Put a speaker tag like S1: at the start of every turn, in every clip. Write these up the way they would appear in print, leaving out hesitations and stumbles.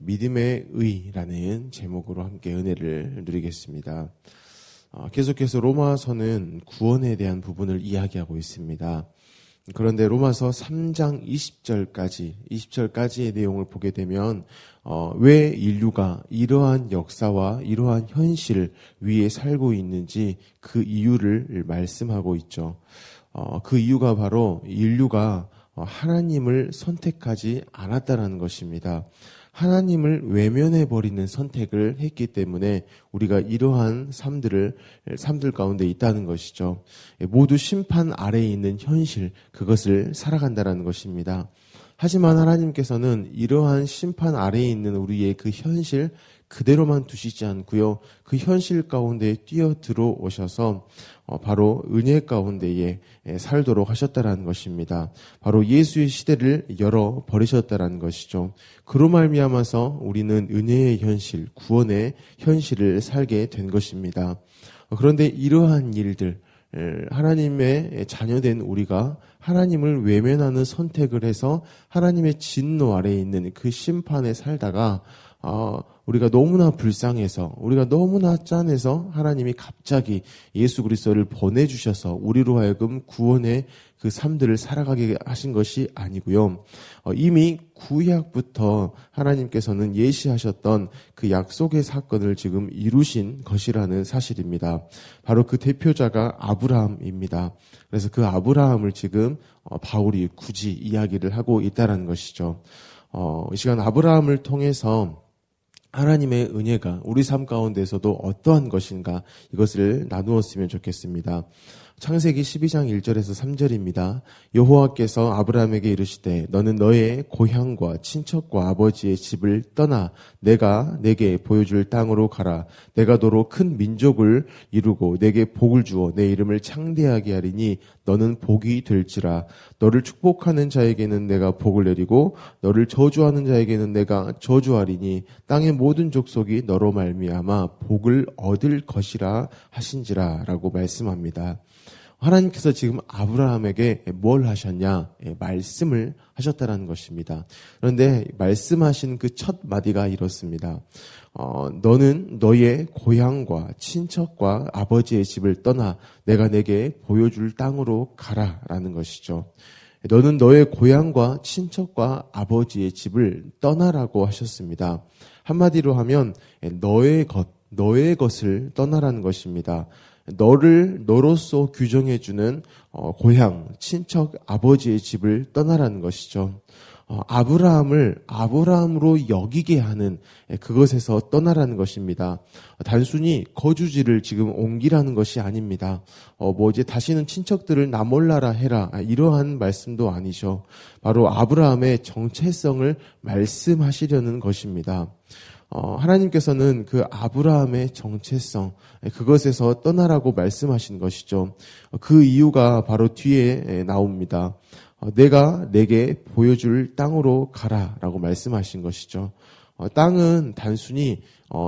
S1: 믿음의 의라는 제목으로 함께 은혜를 누리겠습니다. 계속해서 로마서는 구원에 대한 부분을 이야기하고 있습니다. 그런데 로마서 3장 20절까지의 내용을 보게 되면 왜 인류가 이러한 역사와 이러한 현실 위에 살고 있는지 그 이유를 말씀하고 있죠. 그 이유가 바로 인류가 하나님을 선택하지 않았다라는 것입니다. 하나님을 외면해버리는 선택을 했기 때문에 우리가 이러한 삶들 가운데 있다는 것이죠. 모두 심판 아래에 있는 현실, 그것을 살아간다는 것입니다. 하지만 하나님께서는 이러한 심판 아래에 있는 우리의 그 현실 그대로만 두시지 않고요. 그 현실 가운데 뛰어들어 오셔서 바로 은혜 가운데에 살도록 하셨다라는 것입니다. 바로 예수의 시대를 열어버리셨다라는 것이죠. 그로 말미암아서 우리는 은혜의 현실, 구원의 현실을 살게 된 것입니다. 그런데 이러한 일들, 하나님의 자녀된 우리가 하나님을 외면하는 선택을 해서 하나님의 진노 아래에 있는 그 심판에 살다가 우리가 너무나 불쌍해서, 우리가 너무나 짠해서 하나님이 갑자기 예수 그리스도를 보내주셔서 우리로 하여금 구원의 그 삶들을 살아가게 하신 것이 아니고요. 이미 구약부터 하나님께서는 예시하셨던 그 약속의 사건을 지금 이루신 것이라는 사실입니다. 바로 그 대표자가 아브라함입니다. 그래서 그 아브라함을 지금 바울이 굳이 이야기를 하고 있다는 것이죠. 이 시간 아브라함을 통해서 하나님의 은혜가 우리 삶 가운데서도 어떠한 것인가 이것을 나누었으면 좋겠습니다. 창세기 12장 1절에서 3절입니다. 여호와께서 아브라함에게 이르시되 너는 너의 고향과 친척과 아버지의 집을 떠나 내가 내게 보여줄 땅으로 가라. 내가 너로 큰 민족을 이루고 내게 복을 주어 내 이름을 창대하게 하리니 너는 복이 될지라. 너를 축복하는 자에게는 내가 복을 내리고 너를 저주하는 자에게는 내가 저주하리니 땅의 모든 족속이 너로 말미암아 복을 얻을 것이라 하신지라 라고 말씀합니다. 하나님께서 지금 아브라함에게 뭘 하셨냐? 말씀을 하셨다는 것입니다. 그런데 말씀하신 그 첫 마디가 이렇습니다. 너는 너의 고향과 친척과 아버지의 집을 떠나 내가 내게 보여줄 땅으로 가라라는 것이죠. 너는 너의 고향과 친척과 아버지의 집을 떠나라고 하셨습니다. 한마디로 하면 너의 것을 떠나라는 것입니다. 너를 너로서 규정해주는 고향, 친척, 아버지의 집을 떠나라는 것이죠. 아브라함을 아브라함으로 여기게 하는 그것에서 떠나라는 것입니다. 단순히 거주지를 지금 옮기라는 것이 아닙니다. 이제 다시는 친척들을 나 몰라라 해라 이러한 말씀도 아니죠. 바로 아브라함의 정체성을 말씀하시려는 것입니다. 하나님께서는 그 아브라함의 정체성, 그것에서 떠나라고 말씀하신 것이죠. 그 이유가 바로 뒤에 나옵니다. 내가 내게 보여줄 땅으로 가라라고 말씀하신 것이죠. 땅은 단순히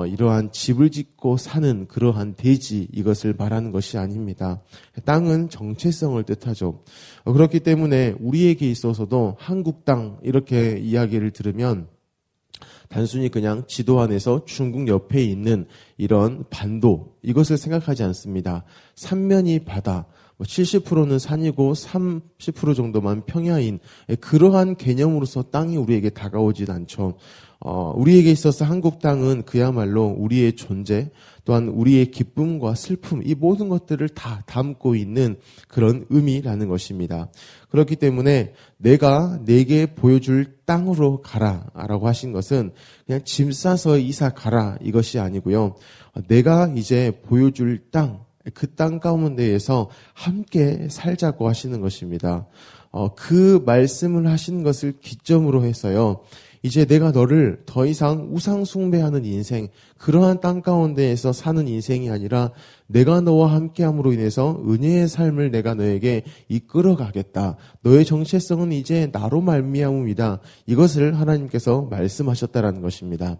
S1: 이러한 집을 짓고 사는 그러한 대지 이것을 말하는 것이 아닙니다. 땅은 정체성을 뜻하죠. 그렇기 때문에 우리에게 있어서도 한국 땅 이렇게 이야기를 들으면 단순히 그냥 지도 안에서 중국 옆에 있는 이런 반도 이것을 생각하지 않습니다. 삼면이 바다, 70%는 산이고 30% 정도만 평야인 그러한 개념으로서 땅이 우리에게 다가오진 않죠. 우리에게 있어서 한국 땅은 그야말로 우리의 존재 또한 우리의 기쁨과 슬픔 이 모든 것들을 다 담고 있는 그런 의미라는 것입니다. 그렇기 때문에 내가 내게 보여줄 땅으로 가라라고 하신 것은 그냥 짐 싸서 이사 가라 이것이 아니고요. 내가 이제 보여줄 땅 그 땅 가운데에서 함께 살자고 하시는 것입니다. 그 말씀을 하신 것을 기점으로 해서요. 이제 내가 너를 더 이상 우상 숭배하는 인생, 그러한 땅 가운데에서 사는 인생이 아니라 내가 너와 함께함으로 인해서 은혜의 삶을 내가 너에게 이끌어가겠다. 너의 정체성은 이제 나로 말미암음이다. 이것을 하나님께서 말씀하셨다라는 것입니다.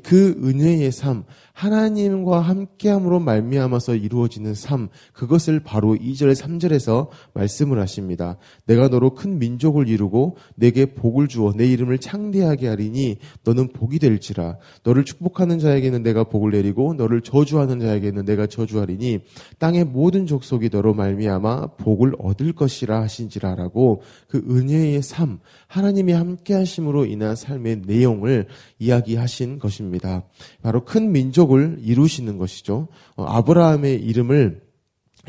S1: 그 은혜의 삶, 하나님과 함께함으로 말미암아서 이루어지는 삶, 그것을 바로 2절 3절에서 말씀을 하십니다. 내가 너로 큰 민족을 이루고 내게 복을 주어 내 이름을 창대하게 하리니 너는 복이 될지라. 너를 축복하는 자에게는 내가 복을 내리고 너를 저주하는 자에게는 내가 저주하리니 땅의 모든 족속이 너로 말미암아 복을 얻을 것이라 하신지라라고 그 은혜의 삶, 하나님이 함께 하심으로 인한 삶의 내용을 이야기하신 것입니다. 바로 큰 민족을 이루시는 것이죠. 아브라함의 이름을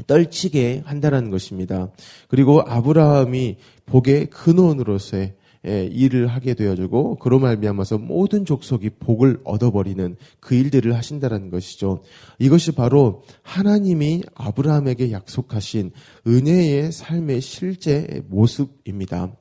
S1: 떨치게 한다라는 것입니다. 그리고 아브라함이 복의 근원으로서의 일을 하게 되어지고 그로 말미암아서 모든 족속이 복을 얻어버리는 그 일들을 하신다라는 것이죠. 이것이 바로 하나님이 아브라함에게 약속하신 은혜의 삶의 실제 모습입니다.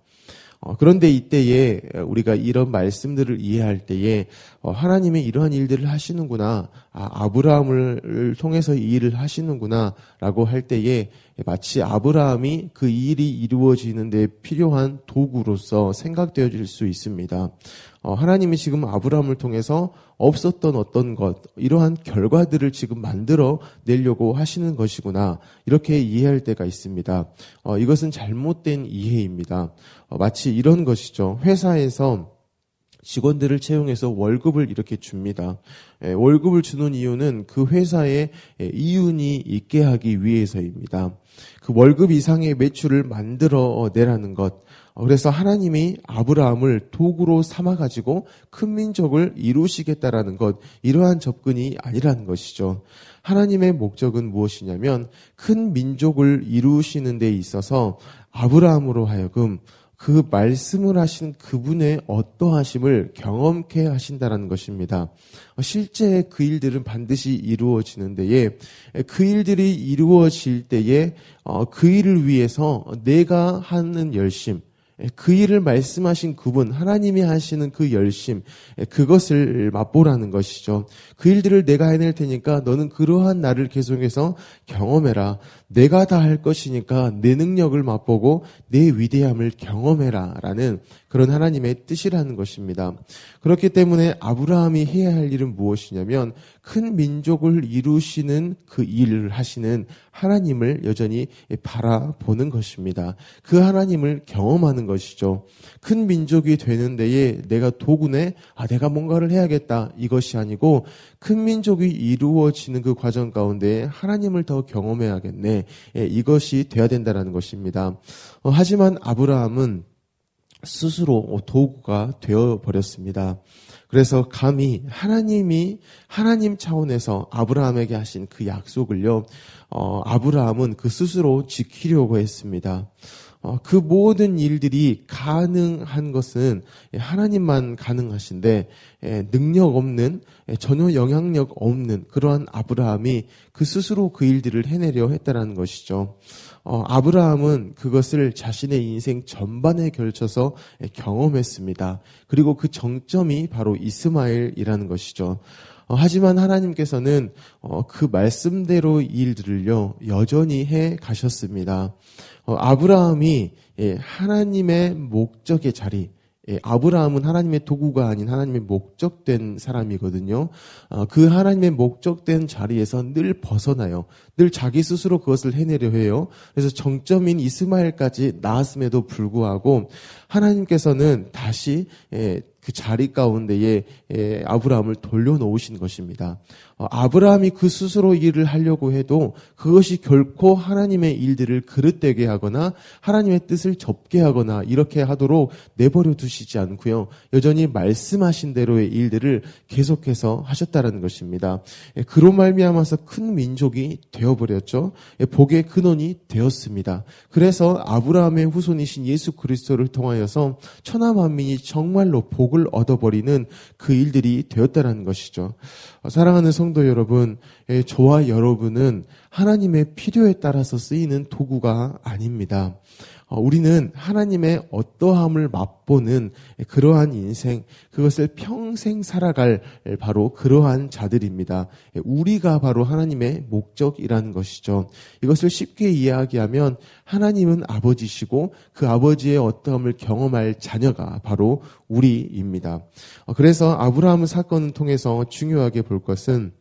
S1: 그런데 이때에 우리가 이런 말씀들을 이해할 때에 하나님이 이러한 일들을 하시는구나, 아브라함을 통해서 이 일을 하시는구나 라고 할 때에 마치 아브라함이 그 일이 이루어지는 데 필요한 도구로서 생각되어질 수 있습니다. 하나님이 지금 아브라함을 통해서 없었던 어떤 것, 이러한 결과들을 지금 만들어 내려고 하시는 것이구나, 이렇게 이해할 때가 있습니다. 이것은 잘못된 이해입니다. 마치 이런 것이죠. 회사에서 직원들을 채용해서 월급을 이렇게 줍니다. 월급을 주는 이유는 그 회사에 이윤이 있게 하기 위해서입니다. 그 월급 이상의 매출을 만들어 내라는 것. 그래서 하나님이 아브라함을 도구로 삼아가지고 큰 민족을 이루시겠다라는 것, 이러한 접근이 아니라는 것이죠. 하나님의 목적은 무엇이냐면 큰 민족을 이루시는 데 있어서 아브라함으로 하여금 그 말씀을 하신 그분의 어떠하심을 경험케 하신다라는 것입니다. 실제 그 일들은 반드시 이루어지는 데에, 그 일들이 이루어질 때에 그 일을 위해서 내가 하는 열심, 그 일을 말씀하신 그분, 하나님이 하시는 그 열심, 그것을 맛보라는 것이죠. 그 일들을 내가 해낼 테니까 너는 그러한 나를 계속해서 경험해라. 내가 다 할 것이니까 내 능력을 맛보고 내 위대함을 경험해라 라는 그런 하나님의 뜻이라는 것입니다. 그렇기 때문에 아브라함이 해야 할 일은 무엇이냐면 큰 민족을 이루시는 그 일을 하시는 하나님을 여전히 바라보는 것입니다. 그 하나님을 경험하는 것이죠. 큰 민족이 되는 데에 내가 도구내 내가 뭔가를 해야겠다, 이것이 아니고 큰 민족이 이루어지는 그 과정 가운데 하나님을 더 경험해야겠네, 이것이 돼야 된다는 것입니다. 하지만 아브라함은 스스로 도구가 되어버렸습니다. 그래서 감히 하나님 차원에서 아브라함에게 하신 그 약속을요, 아브라함은 그 스스로 지키려고 했습니다. 그 모든 일들이 가능한 것은 하나님만 가능하신데, 능력 없는, 전혀 영향력 없는 그러한 아브라함이 그 스스로 그 일들을 해내려 했다라는 것이죠. 아브라함은 그것을 자신의 인생 전반에 걸쳐서 경험했습니다. 그리고 그 정점이 바로 이스마엘이라는 것이죠. 하지만 하나님께서는 그 말씀대로 이 일들을요, 여전히 해 가셨습니다. 아브라함이 하나님의 목적의 자리, 아브라함은 하나님의 도구가 아닌 하나님의 목적된 사람이거든요. 그 하나님의 목적된 자리에서 늘 벗어나요. 늘 자기 스스로 그것을 해내려 해요. 그래서 정점인 이스마엘까지 나았음에도 불구하고 하나님께서는 다시 그 자리 가운데에 아브라함을 돌려놓으신 것입니다. 아브라함이 그 스스로 일을 하려고 해도 그것이 결코 하나님의 일들을 그릇되게 하거나 하나님의 뜻을 접게 하거나 이렇게 하도록 내버려 두시지 않고요, 여전히 말씀하신 대로의 일들을 계속해서 하셨다는 것입니다. 그로 말미암아서 큰 민족이 되어버렸죠. 복의 근원이 되었습니다. 그래서 아브라함의 후손이신 예수 그리스도를 통하여서 천하 만민이 정말로 복을 얻어버리는 그 일들이 되었다는 것이죠. 사랑하는 성도 여러분, 저와 여러분은 하나님의 필요에 따라서 쓰이는 도구가 아닙니다. 우리는 하나님의 어떠함을 맛보는 그러한 인생, 그것을 평생 살아갈 바로 그러한 자들입니다. 우리가 바로 하나님의 목적이라는 것이죠. 이것을 쉽게 이야기하면 하나님은 아버지시고 그 아버지의 어떠함을 경험할 자녀가 바로 우리입니다. 그래서 아브라함 사건을 통해서 중요하게 볼 것은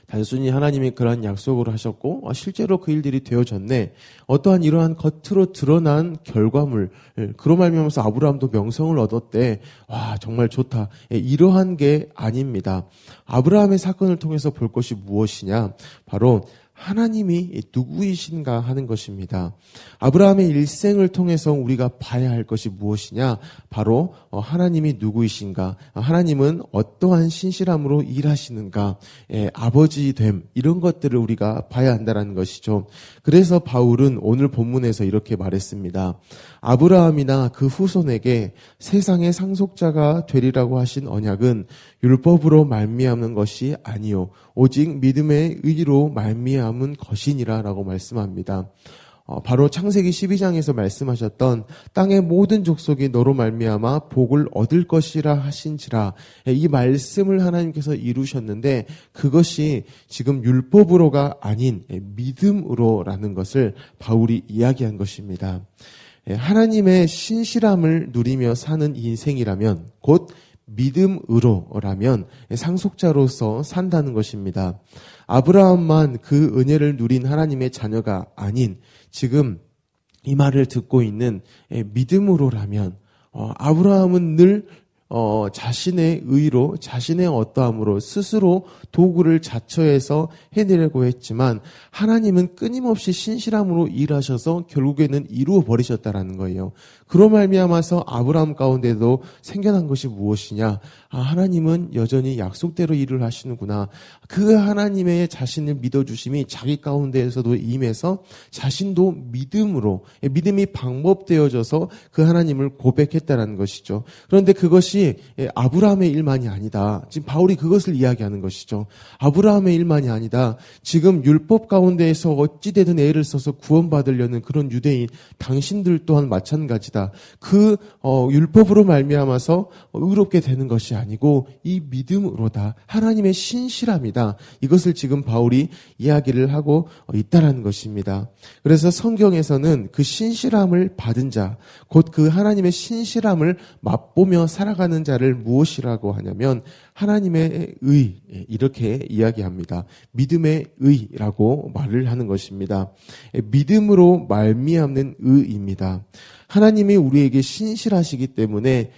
S1: 단순히 하나님이 그러한 약속을 하셨고 실제로 그 일들이 되어졌네. 어떠한 이러한 겉으로 드러난 결과물, 그로 말미암아서 아브라함도 명성을 얻었대. 와, 정말 좋다. 이러한 게 아닙니다. 아브라함의 사건을 통해서 볼 것이 무엇이냐? 바로 하나님이 누구이신가 하는 것입니다. 아브라함의 일생을 통해서 우리가 봐야 할 것이 무엇이냐? 바로 하나님이 누구이신가? 하나님은 어떠한 신실함으로 일하시는가? 아버지됨, 이런 것들을 우리가 봐야 한다는 것이죠. 그래서 바울은 오늘 본문에서 이렇게 말했습니다. 아브라함이나 그 후손에게 세상의 상속자가 되리라고 하신 언약은 율법으로 말미암는 것이 아니요 오직 믿음의 의로 말미암은 것이니라 라고 말씀합니다. 바로 창세기 12장에서 말씀하셨던 땅의 모든 족속이 너로 말미암아 복을 얻을 것이라 하신지라, 이 말씀을 하나님께서 이루셨는데 그것이 지금 율법으로가 아닌 믿음으로라는 것을 바울이 이야기한 것입니다. 하나님의 신실함을 누리며 사는 인생이라면 곧 믿음으로라면 상속자로서 산다는 것입니다. 아브라함만 그 은혜를 누린 하나님의 자녀가 아닌 지금 이 말을 듣고 있는 믿음으로라면 아브라함은 늘 자신의 의로, 자신의 어떠함으로 스스로 도구를 자처해서 해내려고 했지만 하나님은 끊임없이 신실함으로 일하셔서 결국에는 이루어 버리셨다라는 거예요. 그로 말미암아서 아브라함 가운데도 생겨난 것이 무엇이냐? 하나님은 여전히 약속대로 일을 하시는구나. 그 하나님의 자신을 믿어주심이 자기 가운데에서도 임해서 자신도 믿음으로, 믿음이 방법되어져서 그 하나님을 고백했다라는 것이죠. 그런데 그것이 아브라함의 일만이 아니다. 지금 바울이 그것을 이야기하는 것이죠. 아브라함의 일만이 아니다. 지금 율법 가운데에서 어찌되든 애를 써서 구원받으려는 그런 유대인, 당신들 또한 마찬가지다. 그 율법으로 말미암아서 의롭게 되는 것이 아니고 이 믿음으로다. 하나님의 신실함이다. 이것을 지금 바울이 이야기를 하고 있다라는 것입니다. 그래서 성경에서는 그 신실함을 받은 자, 곧 그 하나님의 신실함을 맛보며 살아가는 자를 무엇이라고 하냐면 하나님의 의, 이렇게 이야기합니다. 믿음의 의라고 말을 하는 것입니다. 믿음으로 말미암는 의입니다. 하나님이 우리에게 신실하시기 때문에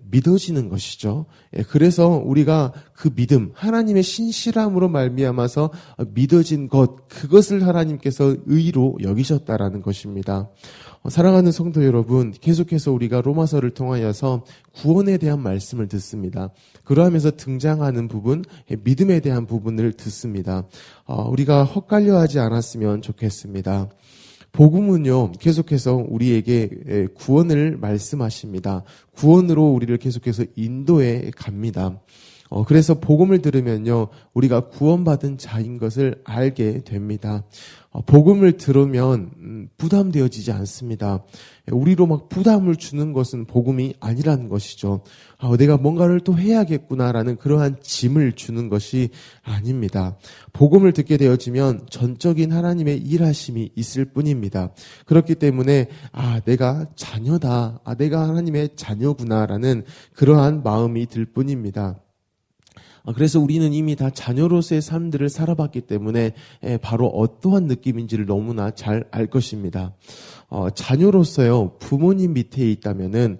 S1: 믿어지는 것이죠. 그래서 우리가 그 믿음, 하나님의 신실함으로 말미암아서 믿어진 것, 그것을 하나님께서 의로 여기셨다라는 것입니다. 사랑하는 성도 여러분, 계속해서 우리가 로마서를 통하여서 구원에 대한 말씀을 듣습니다. 그러하면서 등장하는 부분, 믿음에 대한 부분을 듣습니다. 우리가 헛갈려하지 않았으면 좋겠습니다. 복음은요, 계속해서 우리에게 구원을 말씀하십니다. 구원으로 우리를 계속해서 인도해 갑니다. 그래서 복음을 들으면요, 우리가 구원받은 자인 것을 알게 됩니다. 복음을 들으면 부담되어지지 않습니다. 우리로 막 부담을 주는 것은 복음이 아니라는 것이죠. 내가 뭔가를 또 해야겠구나라는 그러한 짐을 주는 것이 아닙니다. 복음을 듣게 되어지면 전적인 하나님의 일하심이 있을 뿐입니다. 그렇기 때문에 내가 자녀다, 내가 하나님의 자녀구나라는 그러한 마음이 들 뿐입니다. 그래서 우리는 이미 다 자녀로서의 삶들을 살아봤기 때문에 바로 어떠한 느낌인지를 너무나 잘 알 것입니다. 자녀로서요, 부모님 밑에 있다면은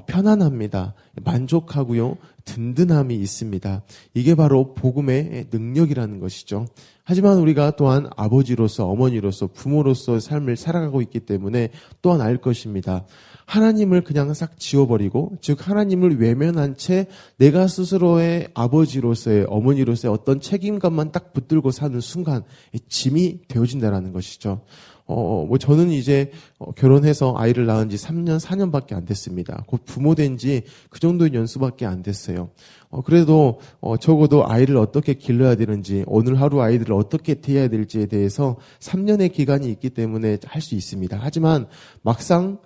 S1: 편안합니다. 만족하고요, 든든함이 있습니다. 이게 바로 복음의 능력이라는 것이죠. 하지만 우리가 또한 아버지로서, 어머니로서, 부모로서의 삶을 살아가고 있기 때문에 또한 알 것입니다. 하나님을 그냥 싹 지워버리고, 즉 하나님을 외면한 채 내가 스스로의 아버지로서의, 어머니로서의 어떤 책임감만 딱 붙들고 사는 순간 짐이 되어진다는 것이죠. 저는 이제 결혼해서 아이를 낳은 지 3년, 4년밖에 안 됐습니다. 곧 부모 된 지 그 정도의 연수밖에 안 됐어요. 그래도 적어도 아이를 어떻게 길러야 되는지, 오늘 하루 아이들을 어떻게 대해야 될지에 대해서 3년의 기간이 있기 때문에 할 수 있습니다. 하지만 막상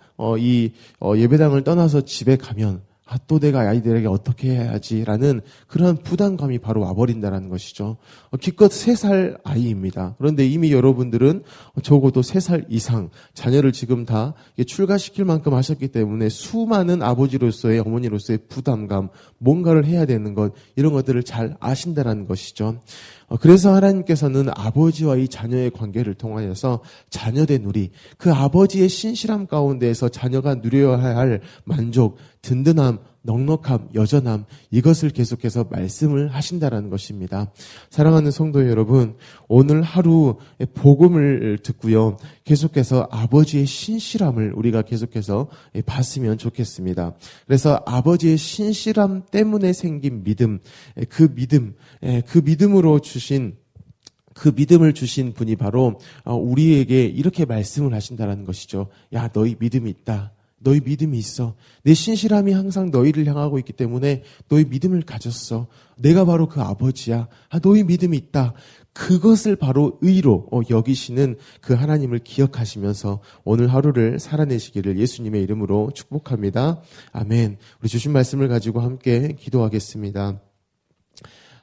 S1: 예배당을 떠나서 집에 가면 또 내가 아이들에게 어떻게 해야지라는 그런 부담감이 바로 와버린다는 것이죠. 기껏 3살 아이입니다. 그런데 이미 여러분들은 적어도 3살 이상 자녀를 지금 다 출가시킬 만큼 하셨기 때문에 수많은 아버지로서의, 어머니로서의 부담감, 뭔가를 해야 되는 것, 이런 것들을 잘 아신다는 것이죠. 그래서 하나님께서는 아버지와 이 자녀의 관계를 통하여서 자녀된 우리, 그 아버지의 신실함 가운데에서 자녀가 누려야 할 만족, 든든함, 넉넉함, 여전함, 이것을 계속해서 말씀을 하신다라는 것입니다. 사랑하는 성도 여러분, 오늘 하루 복음을 듣고요, 계속해서 아버지의 신실함을 우리가 계속해서 봤으면 좋겠습니다. 그래서 아버지의 신실함 때문에 생긴 믿음, 그 믿음으로 그 믿음을 주신 분이 바로 우리에게 이렇게 말씀을 하신다는 것이죠. 야, 너희 믿음이 있다. 너희 믿음이 있어. 내 신실함이 항상 너희를 향하고 있기 때문에 너희 믿음을 가졌어. 내가 바로 그 아버지야. 너희 믿음이 있다. 그것을 바로 의로 여기시는 그 하나님을 기억하시면서 오늘 하루를 살아내시기를 예수님의 이름으로 축복합니다. 아멘. 우리 주신 말씀을 가지고 함께 기도하겠습니다.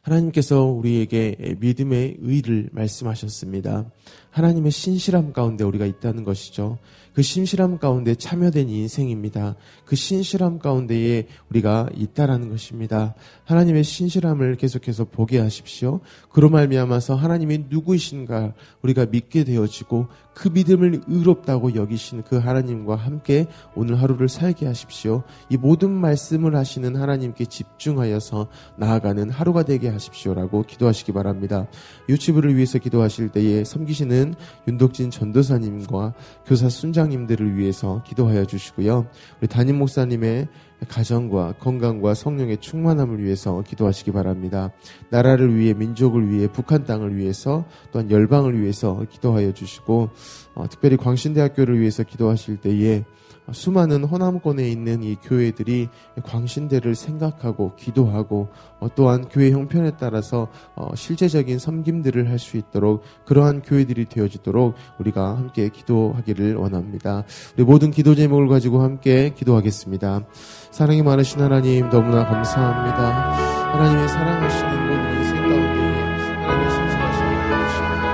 S1: 하나님께서 우리에게 믿음의 의를 말씀하셨습니다. 하나님의 신실함 가운데 우리가 있다는 것이죠. 그 신실함 가운데 참여된 인생입니다. 그 신실함 가운데에 우리가 있다라는 것입니다. 하나님의 신실함을 계속해서 보게 하십시오. 그로 말미암아서 하나님이 누구이신가 우리가 믿게 되어지고 그 믿음을 의롭다고 여기신 그 하나님과 함께 오늘 하루를 살게 하십시오. 이 모든 말씀을 하시는 하나님께 집중하여서 나아가는 하루가 되게 하십시오라고 기도하시기 바랍니다. 유치부를 위해서 기도하실 때에 섬기시는 윤덕진 전도사님과 교사 순장님들을 위해서 기도하여 주시고요. 우리 담임 목사님의 가정과 건강과 성령의 충만함을 위해서 기도하시기 바랍니다. 나라를 위해, 민족을 위해, 북한 땅을 위해서, 또한 열방을 위해서 기도하여 주시고, 특별히 광신대학교를 위해서 기도하실 때에 수많은 호남권에 있는 이 교회들이 광신대를 생각하고 기도하고 또한 교회 형편에 따라서 실제적인 섬김들을 할 수 있도록 그러한 교회들이 되어지도록 우리가 함께 기도하기를 원합니다. 우리 모든 기도 제목을 가지고 함께 기도하겠습니다. 사랑이 많으신 하나님 너무나 감사합니다. 하나님의 사랑하시는 모든 인생 가운데 하나님의 신실하신 분이십니다.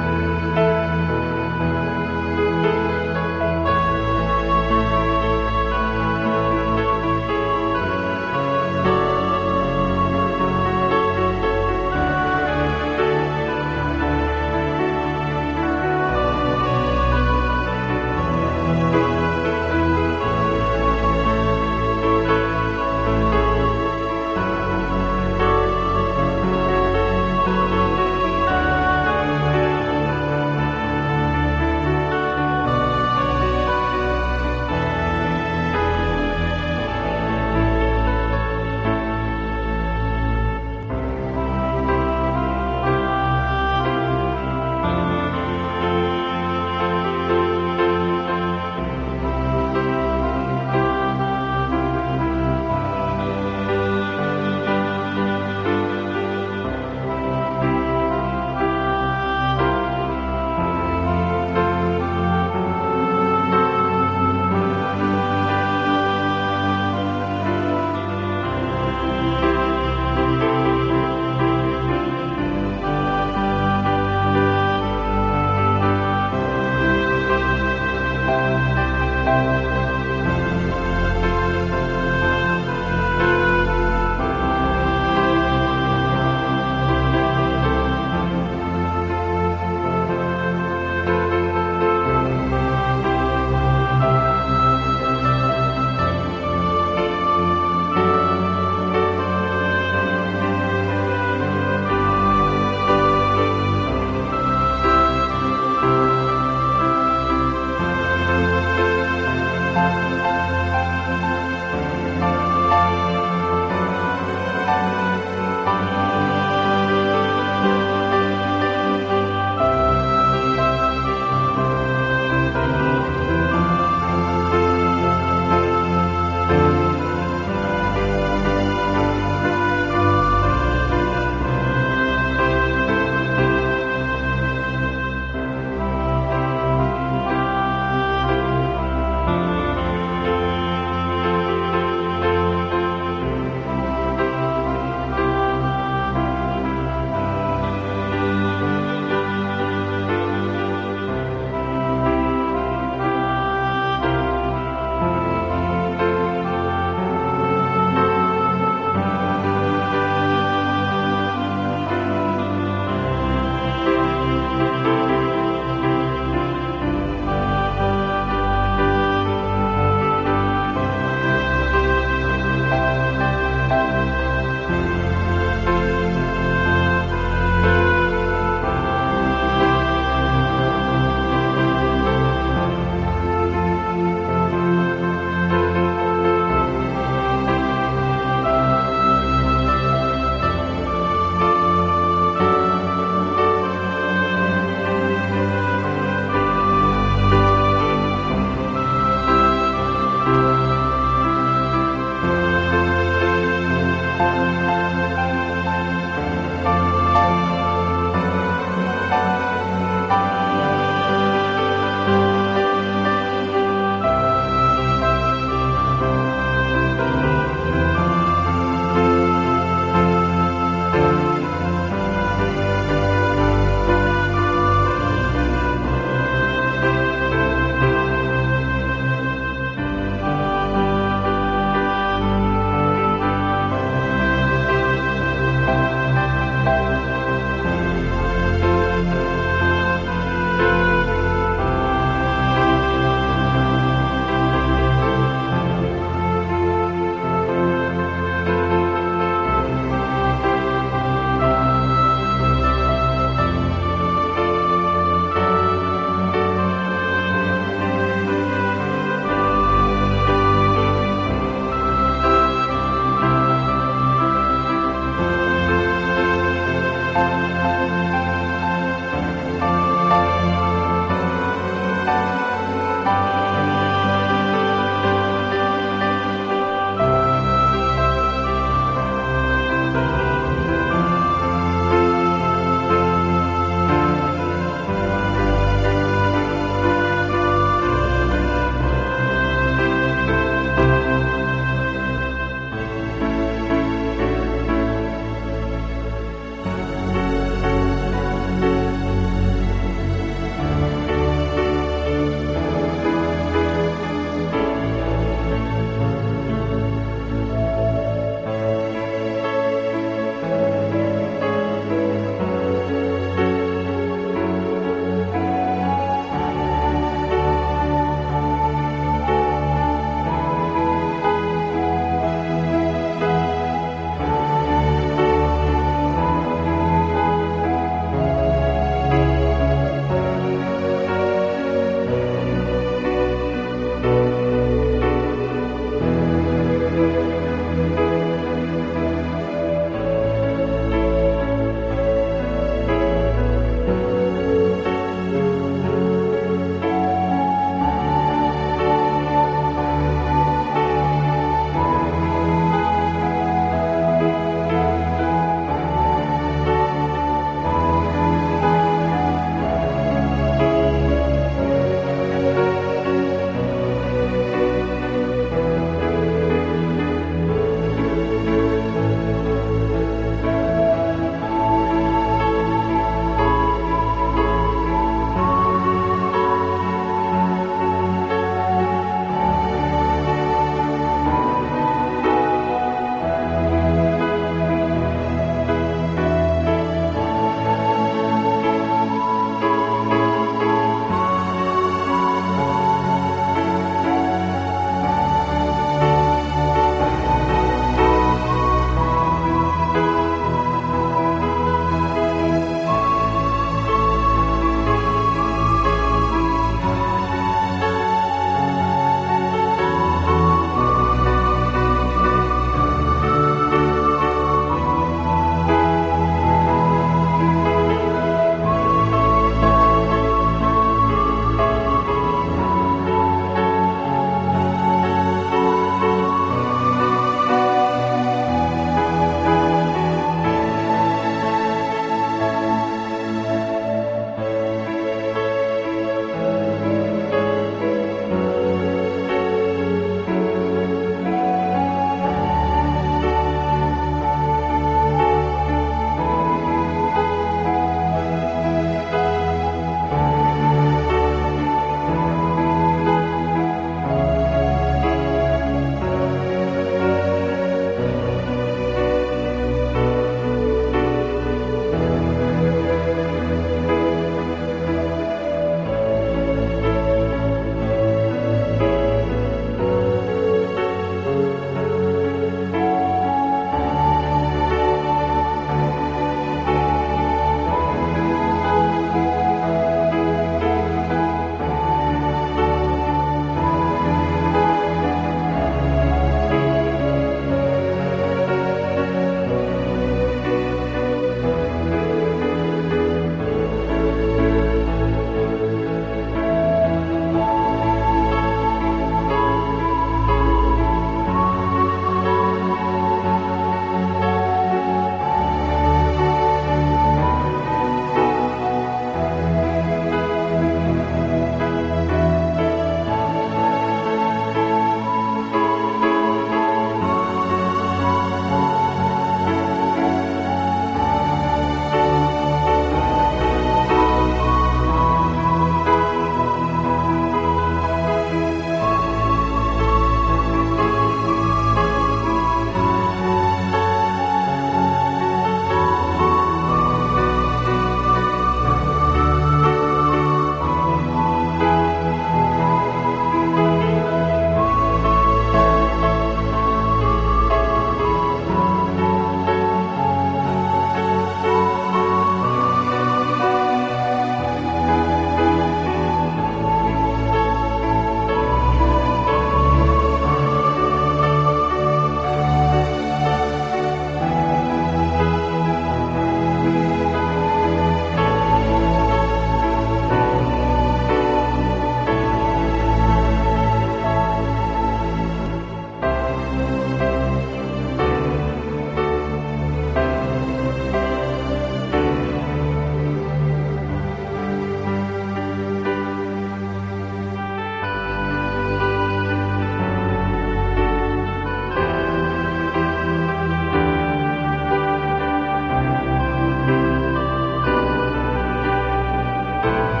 S1: 감사합니다.